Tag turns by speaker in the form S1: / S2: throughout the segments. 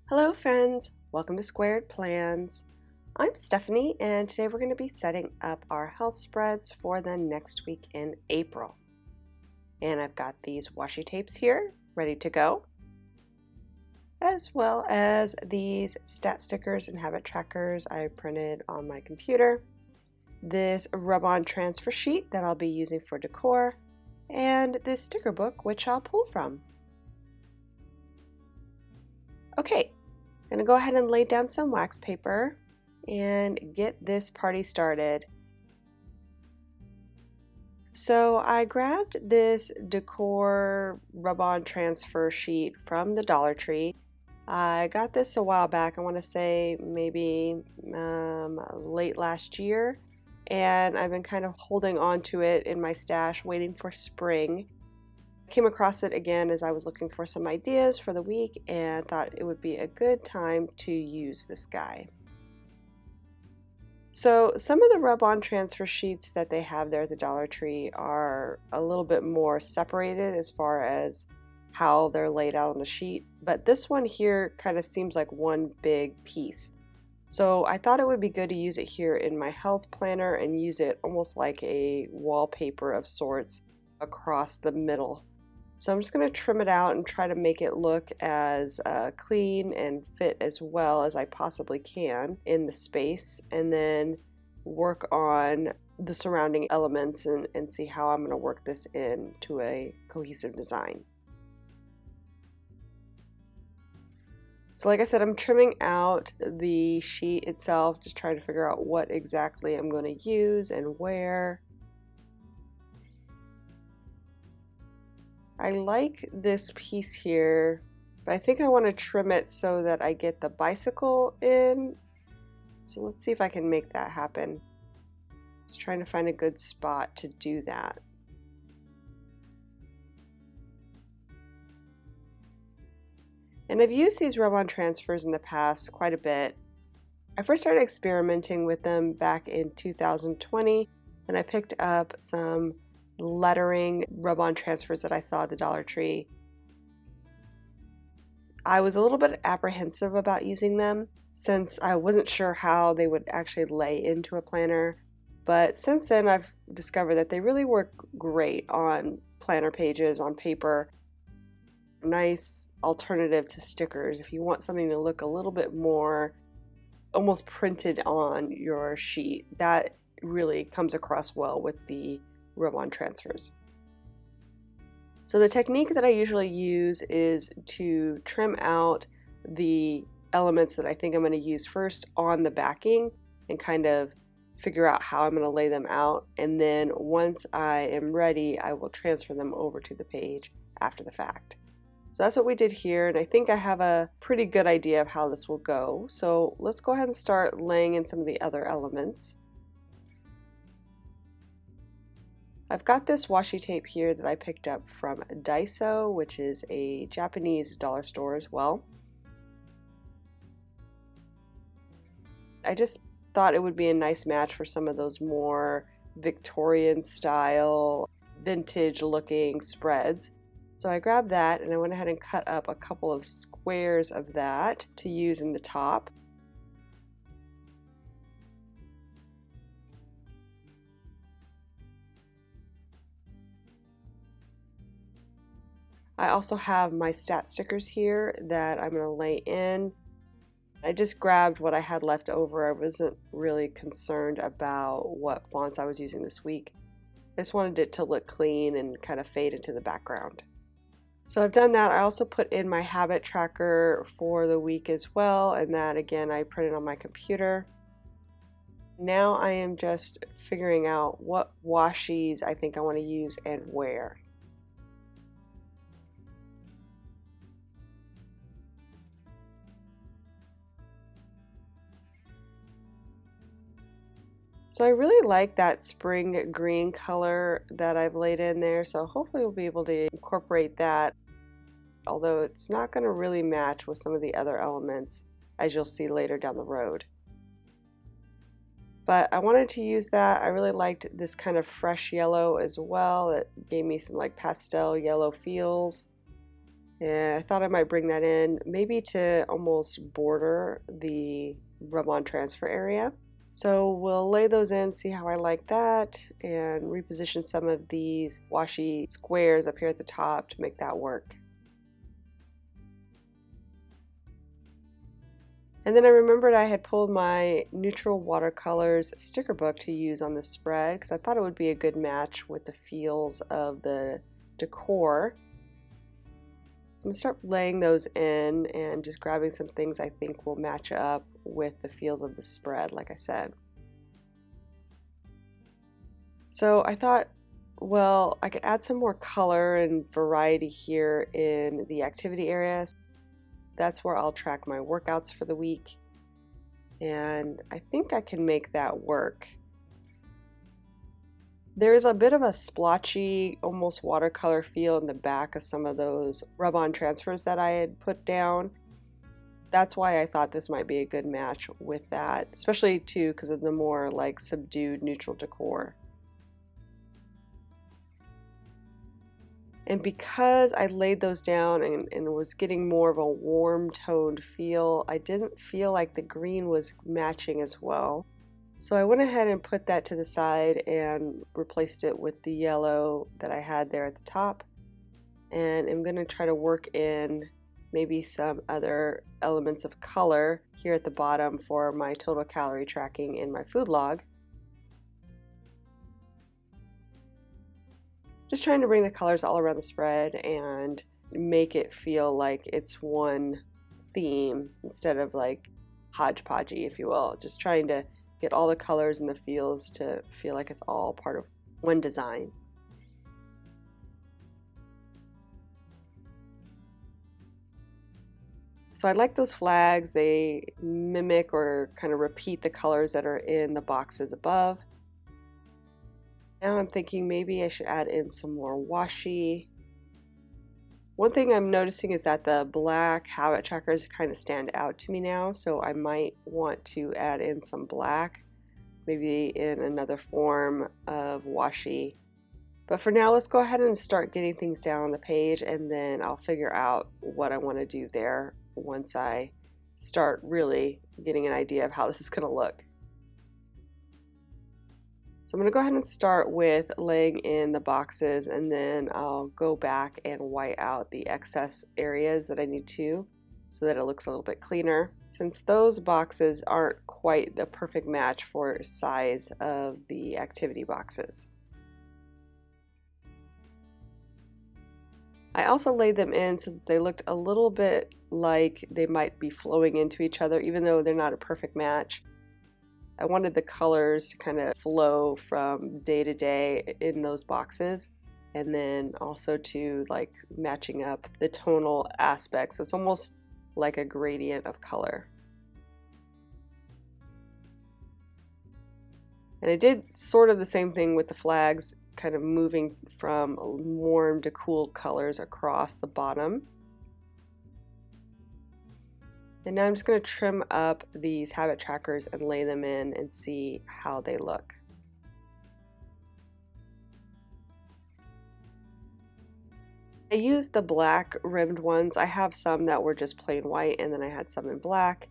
S1: Hello friends, welcome to Squared Plans. I'm Stephanie and today we're going to be setting up our health spreads for the next week in April. And I've got these washi tapes here ready to go, as well as these stat stickers and habit trackers I printed on my computer, this rub-on transfer sheet that I'll be using for decor, and this sticker book which I'll pull from. Okay. I'm going to go ahead and lay down some wax paper and get this party started. So I grabbed this decor rub-on transfer sheet from the Dollar Tree. I got this a while back, I want to say maybe late last year, and I've been kind of holding on to it in my stash waiting for spring. Came across it again as I was looking for some ideas for the week and thought it would be a good time to use this guy. So some of the rub-on transfer sheets that they have there at the Dollar Tree are a little bit more separated as far as how they're laid out on the sheet, but this one here kind of seems like one big piece. So I thought it would be good to use it here in my health planner and use it almost like a wallpaper of sorts across the middle. So I'm just going to trim it out and try to make it look as clean and fit as well as I possibly can in the space, and then work on the surrounding elements and see how I'm going to work this into a cohesive design. So like I said, I'm trimming out the sheet itself, just trying to figure out what exactly I'm going to use and where. I like this piece here, but I think I want to trim it so that I get the bicycle in. So let's see if I can make that happen. Just trying to find a good spot to do that. And I've used these rub-on transfers in the past quite a bit. I first started experimenting with them back in 2020, and I picked up some lettering rub-on transfers that I saw at the Dollar Tree. I was a little bit apprehensive about using them since I wasn't sure how they would actually lay into a planner, but since then I've discovered that they really work great on planner pages, on paper. Nice alternative to stickers if you want something to look a little bit more almost printed on your sheet. That really comes across well with the rub-on transfers. So the technique that I usually use is to trim out the elements that I think I'm going to use first on the backing and kind of figure out how I'm going to lay them out, and then once I am ready I will transfer them over to the page after the fact. So that's what we did here, and I think I have a pretty good idea of how this will go. So let's go ahead and start laying in some of the other elements. I've got this washi tape here that I picked up from Daiso, which is a Japanese dollar store as well. I just thought it would be a nice match for some of those more Victorian style, vintage looking spreads. So I grabbed that and I went ahead and cut up a couple of squares of that to use in the top. I also have my stat stickers here that I'm going to lay in. I just grabbed what I had left over. I wasn't really concerned about what fonts I was using this week. I just wanted it to look clean and kind of fade into the background. So I've done that. I also put in my habit tracker for the week as well, and that again I printed on my computer. Now I am just figuring out what washis I think I want to use and where. So I really like that spring green color that I've laid in there, so hopefully we'll be able to incorporate that, although it's not going to really match with some of the other elements as you'll see later down the road. But I wanted to use that. I really liked this kind of fresh yellow as well. It gave me some like pastel yellow feels. And I thought I might bring that in, maybe to almost border the rub-on transfer area. So we'll lay those in, see how I like that, and reposition some of these washi squares up here at the top to make that work. And then I remembered I had pulled my neutral watercolors sticker book to use on this spread because I thought it would be a good match with the feels of the decor. I'm going to start laying those in and just grabbing some things I think will match up with the feels of the spread, like I said. So I thought, well, I could add some more color and variety here in the activity areas. That's where I'll track my workouts for the week. And I think I can make that work. There's a bit of a splotchy, almost watercolor feel in the back of some of those rub-on transfers that I had put down. That's why I thought this might be a good match with that, especially too because of the more like subdued neutral decor. And because I laid those down and was getting more of a warm toned feel, I didn't feel like the green was matching as well. So I went ahead and put that to the side and replaced it with the yellow that I had there at the top. And I'm going to try to work in maybe some other elements of color here at the bottom for my total calorie tracking in my food log. Just trying to bring the colors all around the spread and make it feel like it's one theme instead of like hodgepodgey, if you will. Just trying to get all the colors and the feels to feel like it's all part of one design. So I like those flags. They mimic or kind of repeat the colors that are in the boxes above. Now I'm thinking maybe I should add in some more washi. One thing I'm noticing is that the black habit trackers kind of stand out to me now, so I might want to add in some black, maybe in another form of washi. But for now, let's go ahead and start getting things down on the page, and then I'll figure out what I want to do there once I start really getting an idea of how this is going to look. So I'm going to go ahead and start with laying in the boxes, and then I'll go back and white out the excess areas that I need to so that it looks a little bit cleaner, since those boxes aren't quite the perfect match for size of the activity boxes. I also laid them in so that they looked a little bit like they might be flowing into each other, even though they're not a perfect match. I wanted the colors to kind of flow from day to day in those boxes, and then also to like matching up the tonal aspects. So it's almost like a gradient of color. And I did sort of the same thing with the flags, kind of moving from warm to cool colors across the bottom. And now I'm just going to trim up these habit trackers and lay them in and see how they look. I used the black rimmed ones. I have some that were just plain white, and then I had some in black.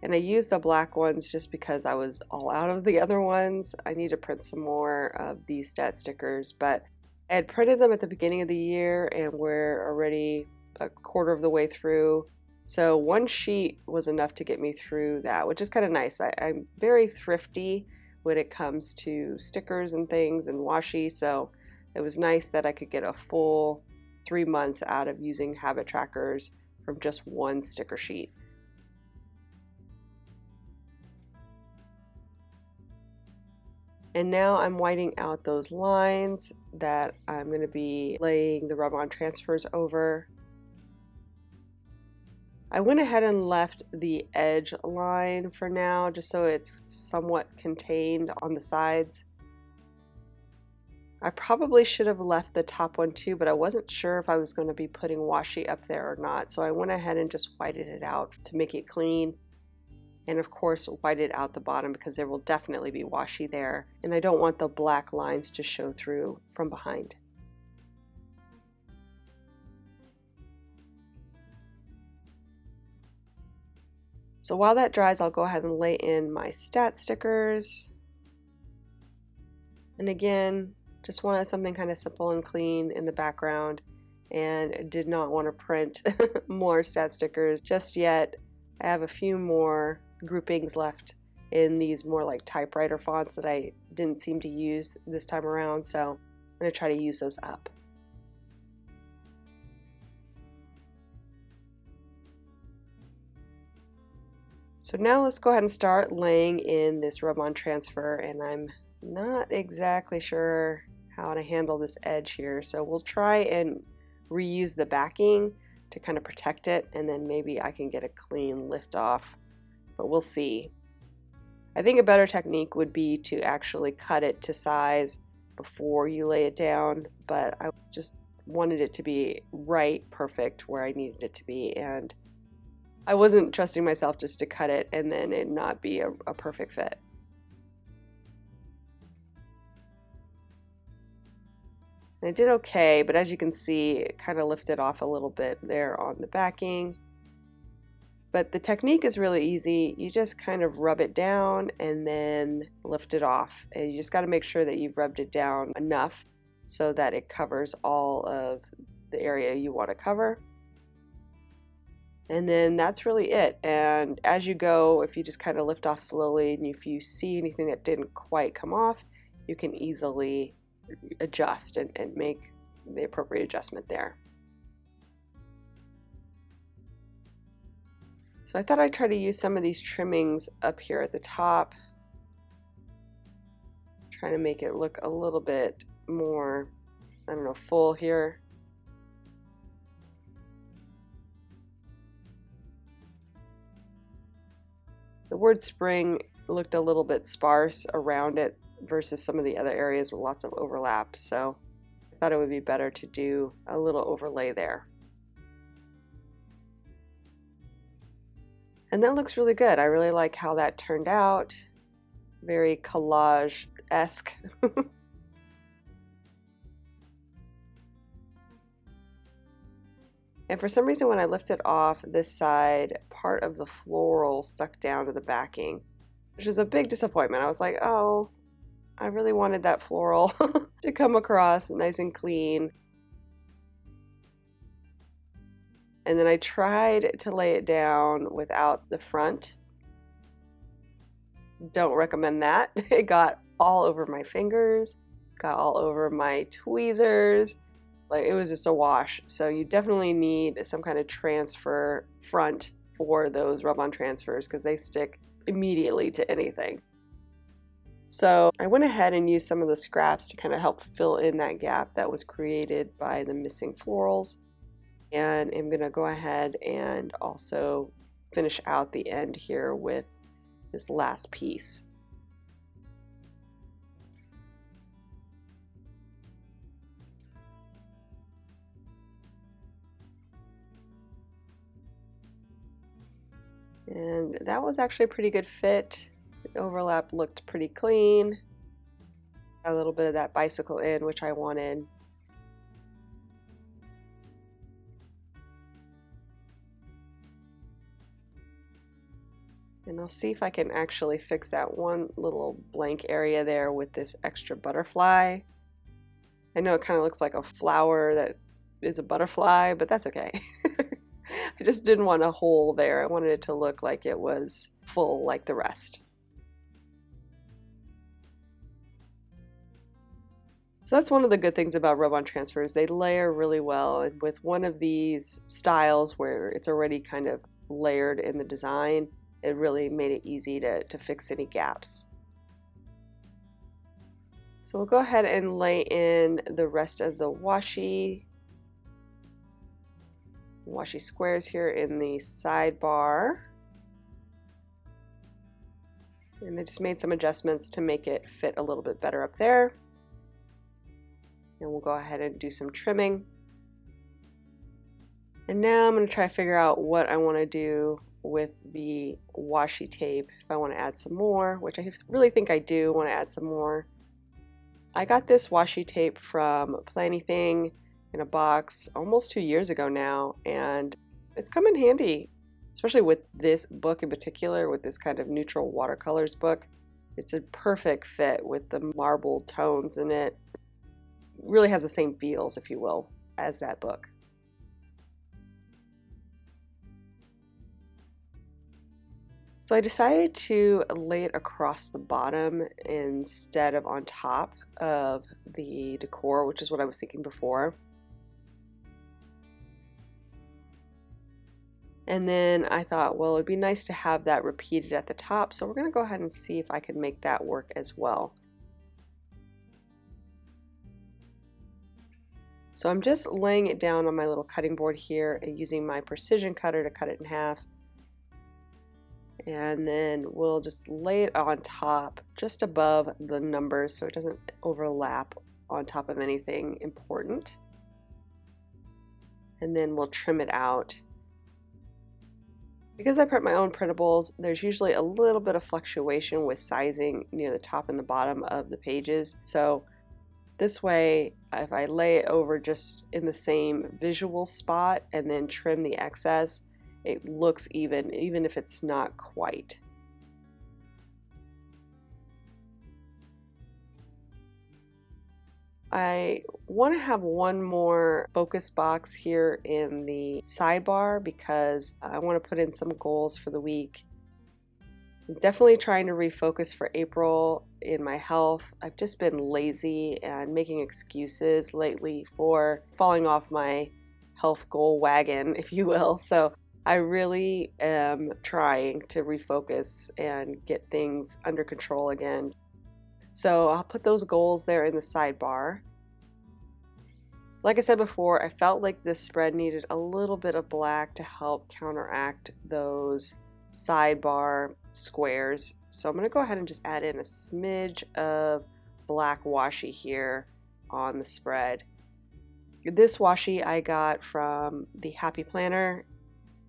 S1: And I used the black ones just because I was all out of the other ones. I need to print some more of these stat stickers, but I had printed them at the beginning of the year and we're already a quarter of the way through. So one sheet was enough to get me through that, which is kind of nice. I'm very thrifty when it comes to stickers and things and washi, so it was nice that I could get a full 3 months out of using habit trackers from just one sticker sheet. And now I'm whiting out those lines that I'm going to be laying the rub-on transfers over. I went ahead and left the edge line for now, just so it's somewhat contained on the sides. I probably should have left the top one too, but I wasn't sure if I was going to be putting washi up there or not, so I went ahead and just whited it out to make it clean. And of course whited out the bottom because there will definitely be washi there, and I don't want the black lines to show through from behind. So while that dries, I'll go ahead and lay in my stat stickers. And again, just wanted something kind of simple and clean in the background, and did not want to print more stat stickers just yet. I have a few more groupings left in these more like typewriter fonts that I didn't seem to use this time around, so I'm going to try to use those up. So now let's go ahead and start laying in this rub-on transfer, and I'm not exactly sure how to handle this edge here, so we'll try and reuse the backing to kind of protect it, and then maybe I can get a clean lift off, but we'll see. I think a better technique would be to actually cut it to size before you lay it down, but I just wanted it to be right, perfect where I needed it to be, and I wasn't trusting myself just to cut it and then it not be a perfect fit. And I did okay, but as you can see, it kind of lifted off a little bit there on the backing. But the technique is really easy. You just kind of rub it down and then lift it off. And you just got to make sure that you've rubbed it down enough so that it covers all of the area you want to cover. And then that's really it. And as you go, if you just kind of lift off slowly, and if you see anything that didn't quite come off, you can easily adjust and make the appropriate adjustment there. So I thought I'd try to use some of these trimmings up here at the top, trying to make it look a little bit more, I don't know, full here. The word spring looked a little bit sparse around it versus some of the other areas with lots of overlap, so I thought it would be better to do a little overlay there. And that looks really good. I really like how that turned out. Very collage-esque. And for some reason when I lifted off this side, part of the floral stuck down to the backing, which was a big disappointment. I was like, oh, I really wanted that floral to come across nice and clean. And then I tried to lay it down without the front. Don't recommend that. It got all over my fingers, got all over my tweezers. Like, it was just a wash. So you definitely need some kind of transfer front for those rub-on transfers because they stick immediately to anything. So I went ahead and used some of the scraps to kind of help fill in that gap that was created by the missing florals. And I'm going to go ahead and also finish out the end here with this last piece. And that was actually a pretty good fit. The overlap looked pretty clean. A little bit of that bicycle in, which I wanted. And I'll see if I can actually fix that one little blank area there with this extra butterfly. I know it kind of looks like a flower that is a butterfly, but that's okay. I just didn't want a hole there. I wanted it to look like it was full like the rest. So that's one of the good things about rub-on transfers. They layer really well, and with one of these styles where it's already kind of layered in the design, it really made it easy to fix any gaps. So we'll go ahead and lay in the rest of the washi squares here in the sidebar. And I just made some adjustments to make it fit a little bit better up there. And we'll go ahead and do some trimming. And now I'm going to try to figure out what I want to do with the washi tape. If I want to add some more, which I really think I do want to add some more. I got this washi tape from Finalizing in a box almost 2 years ago now, and it's come in handy. especially with this book in particular, with this kind of neutral watercolors book. It's a perfect fit with the marble tones in it. It really has the same feels, if you will, as that book. So I decided to lay it across the bottom instead of on top of the decor, which is what I was thinking before. And then I thought, well, it'd be nice to have that repeated at the top, so we're going to go ahead and see if I can make that work as well. So I'm just laying it down on my little cutting board here and using my precision cutter to cut it in half. And then we'll just lay it on top, just above the numbers, so it doesn't overlap on top of anything important. And then we'll trim it out. Because I print my own printables, there's usually a little bit of fluctuation with sizing near the top and the bottom of the pages. So this way, if I lay it over just in the same visual spot and then trim the excess, it looks even if it's not quite. I want to have one more focus box here in the sidebar because I want to put in some goals for the week. I'm definitely trying to refocus for April in my health. I've just been lazy and making excuses lately for falling off my health goal wagon, if you will. So I really am trying to refocus and get things under control again. So I'll put those goals there in the sidebar. Like I said before, I felt like this spread needed a little bit of black to help counteract those sidebar squares. So I'm going to go ahead and just add in a smidge of black washi here on the spread. This washi I got from the Happy Planner.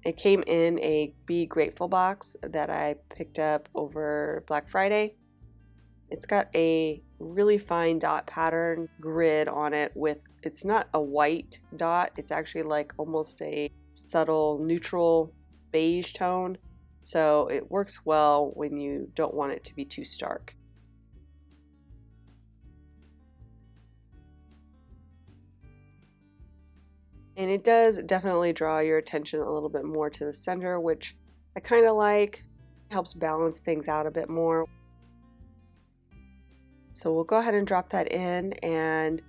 S1: It came in a Be Grateful box that I picked up over Black Friday. It's got a really fine dot pattern grid on it with, it's not a white dot, it's actually like almost a subtle neutral beige tone. So it works well when you don't want it to be too stark. And it does definitely draw your attention a little bit more to the center, which I kind of like. It helps balance things out a bit more. So we'll go ahead and drop that in, and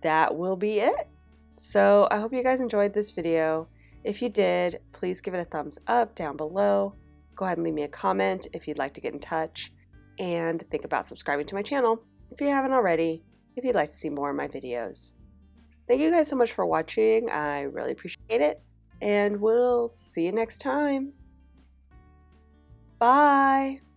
S1: that will be it. So I hope you guys enjoyed this video. If you did, please give it a thumbs up down below. Go ahead and leave me a comment if you'd like to get in touch, and think about subscribing to my channel if you haven't already, if you'd like to see more of my videos. Thank you guys so much for watching. I really appreciate it, and we'll see you next time. Bye!